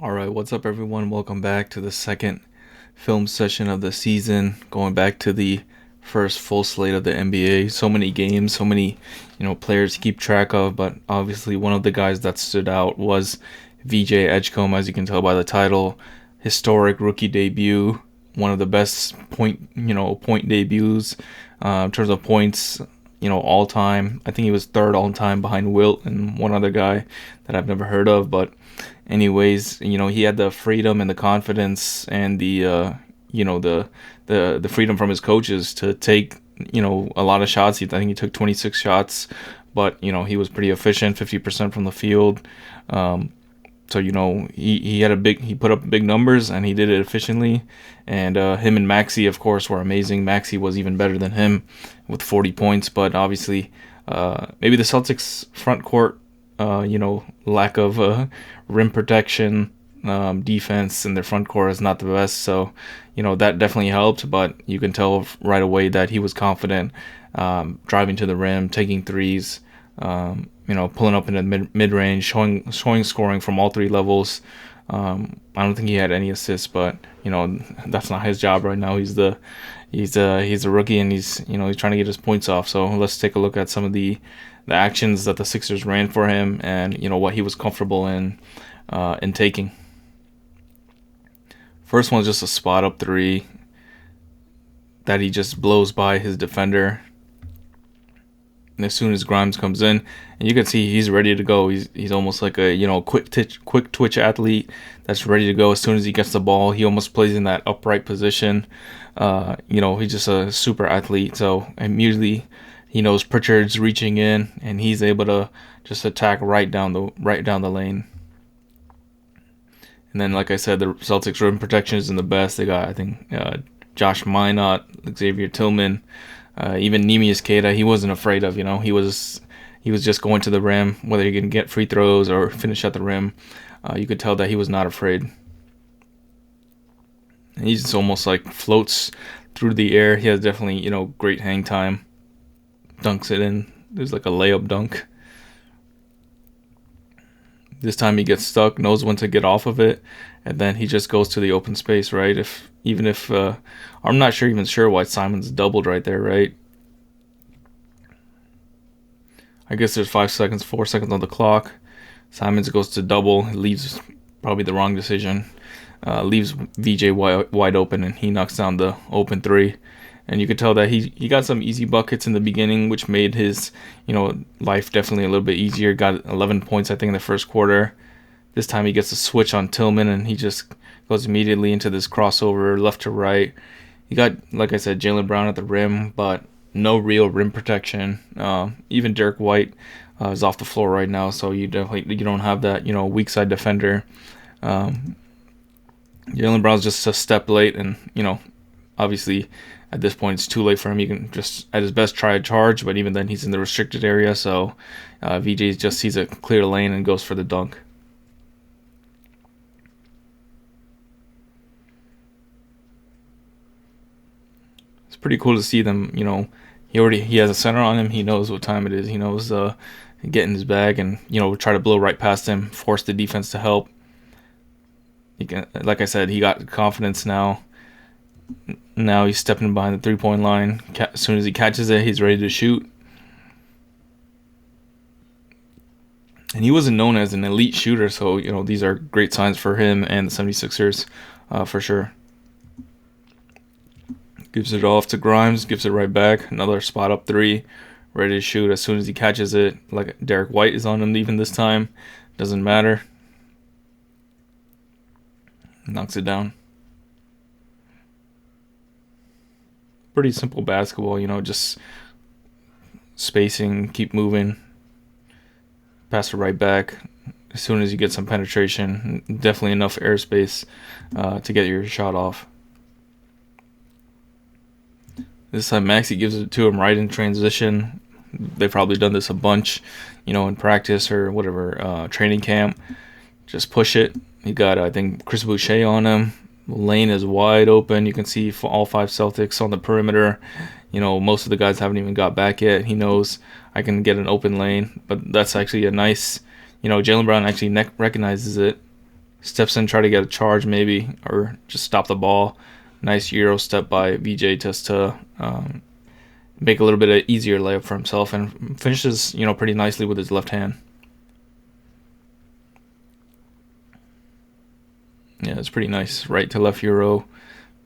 All right, what's up, everyone? Welcome back to the second film session of the season. Going back to the first full slate of the NBA. So many games, so many, players to keep track of. But obviously, one of the guys that stood out was VJ Edgecombe, as you can tell by the title. Historic rookie debut, one of the best point debuts in terms of points, all time. I think he was third all time behind Wilt and one other guy that I've never heard of, but anyways, he had the freedom and the confidence and the freedom from his coaches to take a lot of shots. I think he took 26 shots, but he was pretty efficient, 50% from the field. So he put up big numbers and he did it efficiently. And him and Maxey, of course, were amazing. Maxey was even better than him with 40 points, but obviously, maybe the Celtics front court, lack of rim protection, defense in their front court is not the best. So, that definitely helped, but you can tell right away that he was confident, driving to the rim, taking threes, pulling up in the mid range, showing scoring from all three levels. I don't think he had any assists, but that's not his job right now. He's a rookie, and he's trying to get his points off. So let's take a look at some of the actions that the Sixers ran for him, and what he was comfortable in taking. First one's just a spot up three that he just blows by his defender. And as soon as Grimes comes in, and you can see he's ready to go. He's almost like a quick twitch athlete that's ready to go. As soon as he gets the ball, he almost plays in that upright position. He's just a super athlete. So immediately he knows Pritchard's reaching in, and he's able to just attack right down the lane. And then, like I said, the Celtics rim protection isn't the best. They got, I think, Josh Minot, Xavier Tillman, even Neemias Queta. He wasn't afraid of. He was just going to the rim, whether he can get free throws or finish at the rim. You could tell that he was not afraid. And he just almost like floats through the air. He has definitely great hang time. Dunks it in. There's like a layup dunk. This time he gets stuck, knows when to get off of it, and then he just goes to the open space, right? I'm not even sure why Simons doubled right there, right? I guess there's 4 seconds on the clock. Simons goes to double, leaves probably the wrong decision, leaves VJ wide open, and he knocks down the open three. And you could tell that he got some easy buckets in the beginning, which made his, life definitely a little bit easier. Got 11 points, I think, in the first quarter. This time he gets a switch on Tillman, and he just goes immediately into this crossover left to right. He got, like I said, Jaylen Brown at the rim, but no real rim protection. Even Derek White is off the floor right now, so you don't have that, weak side defender. Jaylen Brown's just a step late, and obviously at this point it's too late for him. He can just at his best try a charge, but even then he's in the restricted area, so VJ just sees a clear lane and goes for the dunk. It's pretty cool to see them. He has a center on him. He knows what time it is. He knows get in his bag and try to blow right past him, force the defense to help. Like I said, he got confidence now. Now he's stepping behind the 3-point line. As soon as he catches it, he's ready to shoot. And he wasn't known as an elite shooter, so these are great signs for him and the 76ers, for sure. Gives it off to Grimes, gives it right back. Another spot up three, ready to shoot as soon as he catches it. Like Derek White is on him even this time. Doesn't matter. Knocks it down. Pretty simple basketball, just spacing, keep moving, pass it right back. As soon as you get some penetration, definitely enough airspace to get your shot off. This time Maxey gives it to him right in transition. They've probably done this a bunch, in practice or whatever, training camp. Just push it. You got, I think, Chris Boucher on him. Lane is wide open. You can see all 5 Celtics on the perimeter. Most of the guys haven't even got back yet. He knows I can get an open lane, but that's actually a nice, Jaylen Brown actually recognizes it, Steps in, try to get a charge maybe, or just stop the ball. Nice Euro step by VJ just to make a little bit of easier layup for himself, and finishes, pretty nicely with his left hand. Yeah, it's pretty nice. Right to left Euro.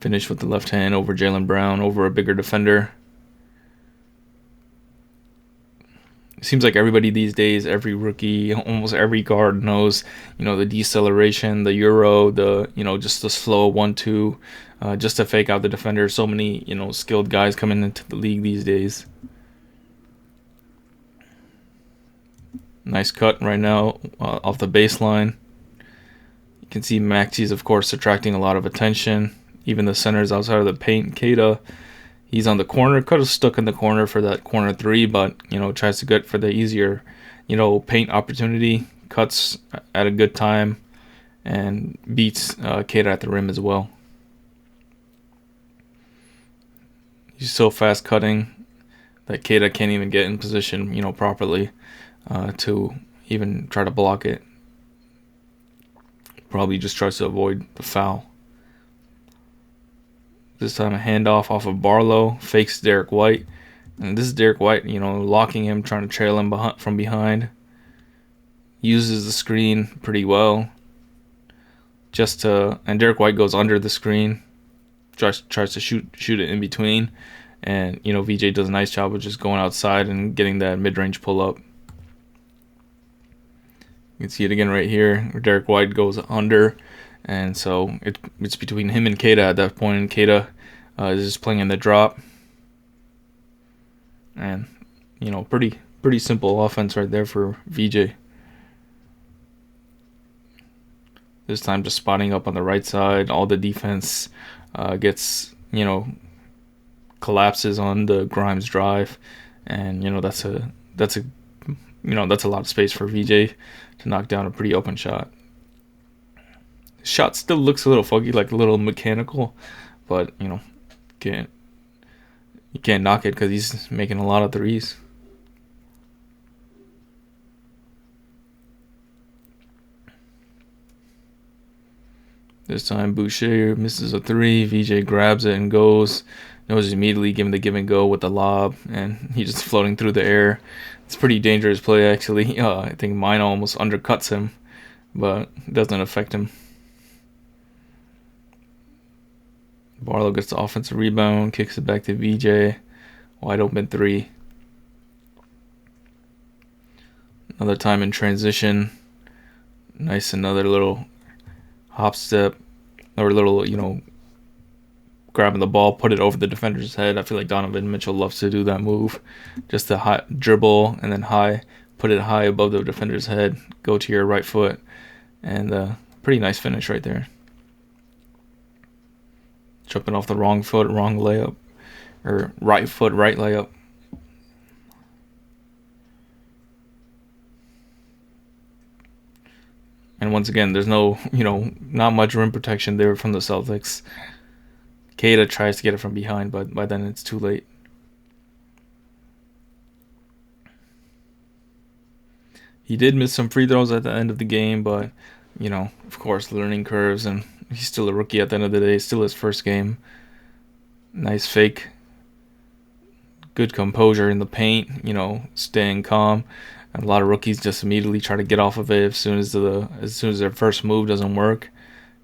Finish with the left hand over Jaylen Brown, over a bigger defender. It seems like everybody these days, every rookie, almost every guard knows, the deceleration, the Euro, the, just the slow 1-2, just to fake out the defender. So many, skilled guys coming into the league these days. Nice cut right now off the baseline. You can see Maxi's, of course, attracting a lot of attention. Even the centers outside of the paint. Keita, he's on the corner. Could have stuck in the corner for that corner three, but, tries to get for the easier, paint opportunity. Cuts at a good time and beats Keita at the rim as well. He's so fast cutting that Keita can't even get in position, properly to even try to block it. Probably just tries to avoid the foul. This time a handoff off of Barlow, fakes Derek White. And this is Derek White, locking him, trying to trail him from behind. Uses the screen pretty well. And Derek White goes under the screen. Tries to shoot it in between. And, VJ does a nice job of just going outside and getting that mid-range pull-up. You can see it again right here, where Derek White goes under. And so it's between him and Keita at that point. And Keita is just playing in the drop. And, pretty simple offense right there for VJ. This time just spotting up on the right side. All the defense gets, collapses on the Grimes drive. And, that's a lot of space for VJ to knock down a pretty open shot. Shot still looks a little funky, like a little mechanical, but you can't knock it because he's making a lot of threes. This time Boucher misses a three. VJ grabs it and goes. Knows immediately, giving the give and go with the lob, and he's just floating through the air. It's a pretty dangerous play actually. I think mine almost undercuts him, but it doesn't affect him. Barlow gets the offensive rebound, kicks it back to VJ. Wide open three. Another time in transition. Nice, another little hop step. Or little, grabbing the ball, put it over the defender's head. I feel like Donovan Mitchell loves to do that move. Just the high dribble and then put it high above the defender's head. Go to your right foot. And pretty nice finish right there. Jumping off the wrong foot, wrong layup. Or right foot, right layup. And once again, there's no, not much rim protection there from the Celtics. Keita tries to get it from behind, but by then it's too late. He did miss some free throws at the end of the game, but, of course, learning curves, and he's still a rookie at the end of the day. Still his first game. Nice fake. Good composure in the paint, staying calm. And a lot of rookies just immediately try to get off of it as soon as their first move doesn't work.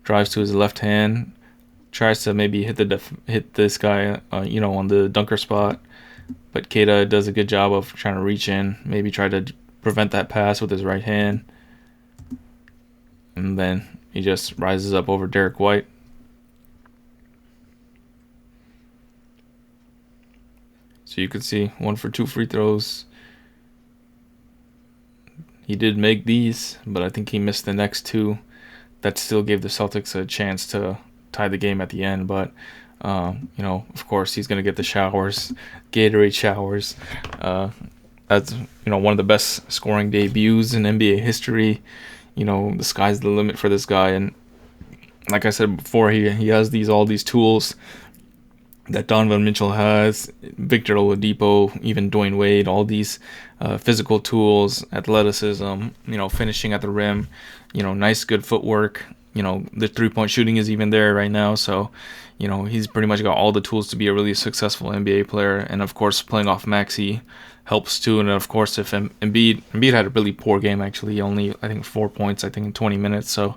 Drives to his left hand. Tries to maybe hit this guy, on the dunker spot. But Keita does a good job of trying to reach in. Maybe try to prevent that pass with his right hand. And then he just rises up over Derek White. So you can see 1 for 2 free throws. He did make these, but I think he missed the next 2. That still gave the Celtics a chance to tie the game at the end. But, of course, he's going to get the showers, Gatorade showers. That's, one of the best scoring debuts in NBA history. The sky's the limit for this guy. And like I said before, he has all these tools that Donovan Mitchell has, Victor Oladipo, even Dwayne Wade, all these physical tools, athleticism, finishing at the rim, nice good footwork, you know, the 3-point shooting is even there right now. So, you know, he's pretty much got all the tools to be a really successful NBA player. And of course, playing off Maxey helps too. And of course, if Embiid had a really poor game, actually, only I think 4 points, I think in 20 minutes. So,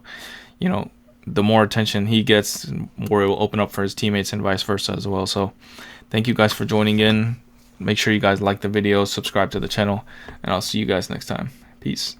you know, the more attention he gets, the more it will open up for his teammates and vice versa as well. So, thank you guys for joining in. Make sure you guys like the video, subscribe to the channel, and I'll see you guys next time. Peace.